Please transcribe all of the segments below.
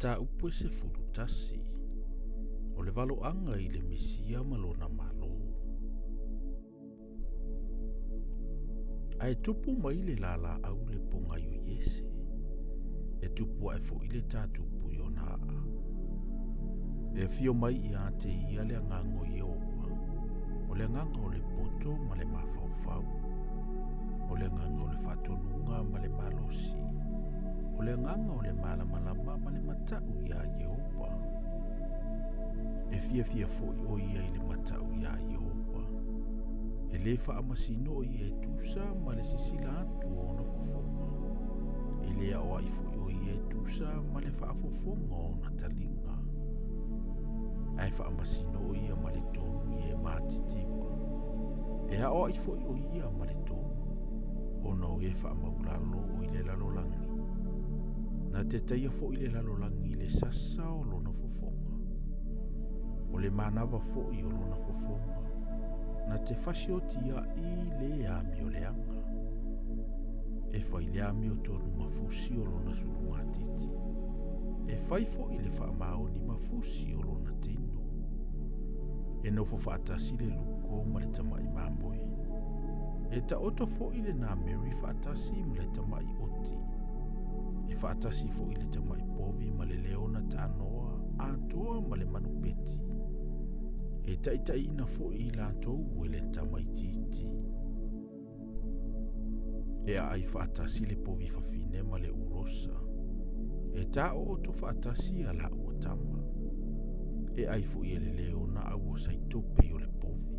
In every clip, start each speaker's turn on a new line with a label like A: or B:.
A: tā upo se fulutasi. O le valoanga I le mesia malona malo. Ai tupu mai le lala au le ponga yo Yese. E tupu ai fo ile tā tupu yo naa. E fio mai ia te ia le ngango Yehova. O le nganga o le poto ma le mafaufau. O le nganga o le fatonunga ma le malosi. O le nganga o le malamalama ma le matau ia Yehova. E fia foi o ia I le matau ia Yehova. E le whaamasino o ia e tusa ma le sisila atu o na fofonga. E lea o ai foi o ia e tusa ma le whaafofonga o na talinga. Ai whaamasino o ia ma le tonu ia e mātitiwa. E a o ai foi o ia ma le tonu. O na o e whaamaulalo o I le lalolangi. Na te taia fo I le lalolangi le sasa o lona fofonga. O le manawa fo I o lona fofonga. Na te fasiotia I le ami o le anga. E fai le ami o tonu mafusi o lona surunga titi. E fai fo I le whaamao ni mafusi o lona tino. E nofo whaatasi le luko ma le tamai mamboe. E ta oto fo I le nā Mary whaatasi ma le tamai oti. E whaatasi fo I le tamai povi ma le leona ta anoa, a toa ma le manupeti. E taitaina fo I la tou e le tamai titi. E a ai whaatasi le povi whawhine ma le urosa. E ta o oto whaatasi a la ua tama. E ai fo I le leona a ua saitope o le povi.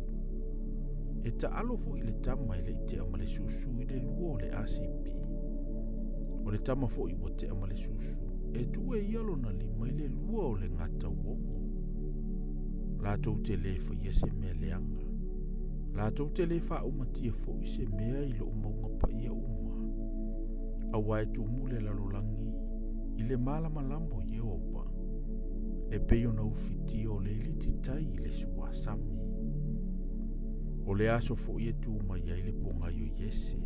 A: E ta alo fo I le tama I le itea ma le susu I le luo le asipi. O le tama fo I wate ama le susu. E tue ialo na lima I le lua o le ngata uongo. La tau te le fa ia se mea leanga. La tau te le fa umatia fo I se mea I lo umaunga pa ia uma. Awa e tu mule lalolangi I le malamalambo Yehova. E peyo na ufiti o le iliti tai I le suasami. O le aso fo I e tu mai ai le ponga yo Yese.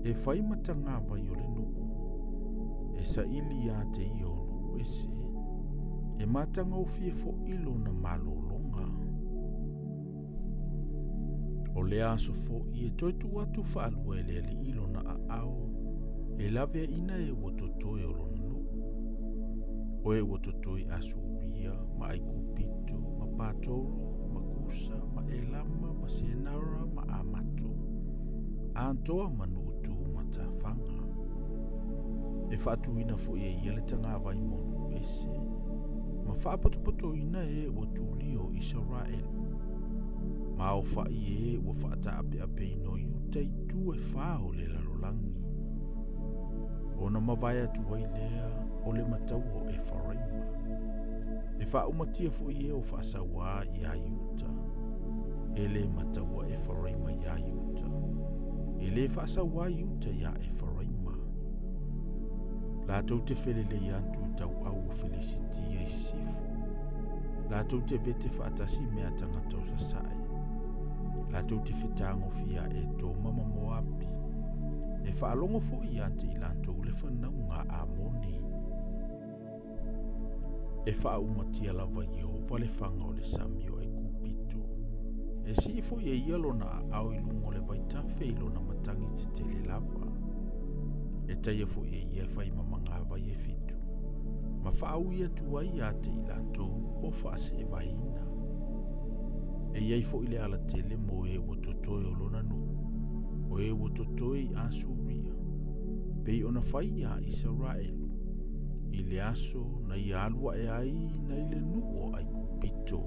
A: E fai matanga vai o le nuu. E sa ili a te I o nuu ese. E matanga o fie fo ilo na malolonga. O le aso fo I e toitu atu whaalua e le ali ilo na a ao. E lave ina e watotoe o lona nuu. O e watotoe asuria, ma ai kupito, ma patoro, ma kusa, ma elama, ma senara, ma amato. Antoa manutu matafanga. E whaatuina fo I e iale vai monu ese. Ma whaapato ina e o tuli o Israel. Ma o whai e o whaata ape ino iuta I tu e whao le lalolangi. O na mawai atu ai lea o le matau o Efraima. E wha umatia fo I e o whaasawa I a iuta. E le matau o Efraima I a iuta. E le whaasawa iuta I a Efraima. La tau te whelele I antu tau au o felicitia I sifu. La tau te vete whaatasi mea tangata o sasai. La tau te whitango fia e tō mama moapi. E whaalongo fo I ante I lantou le whanau ngā amoni. E whaumatia lava Yehova le whanga o le samio e kupito. E si fo I e ialo na au I lungo le vaitafe ilo na matangi te tele lava. E taia fo I e whai mamangava I e fitu. Ma whaau ia tuai ate I lantou o whaase e vaina. E iei fo I le ala tele mo e watotoe o lona nuu. O e watotoe I Asuria. Pei ona whai a Israelu. I le aso na I alua e ai na I le nuu o ai kupito.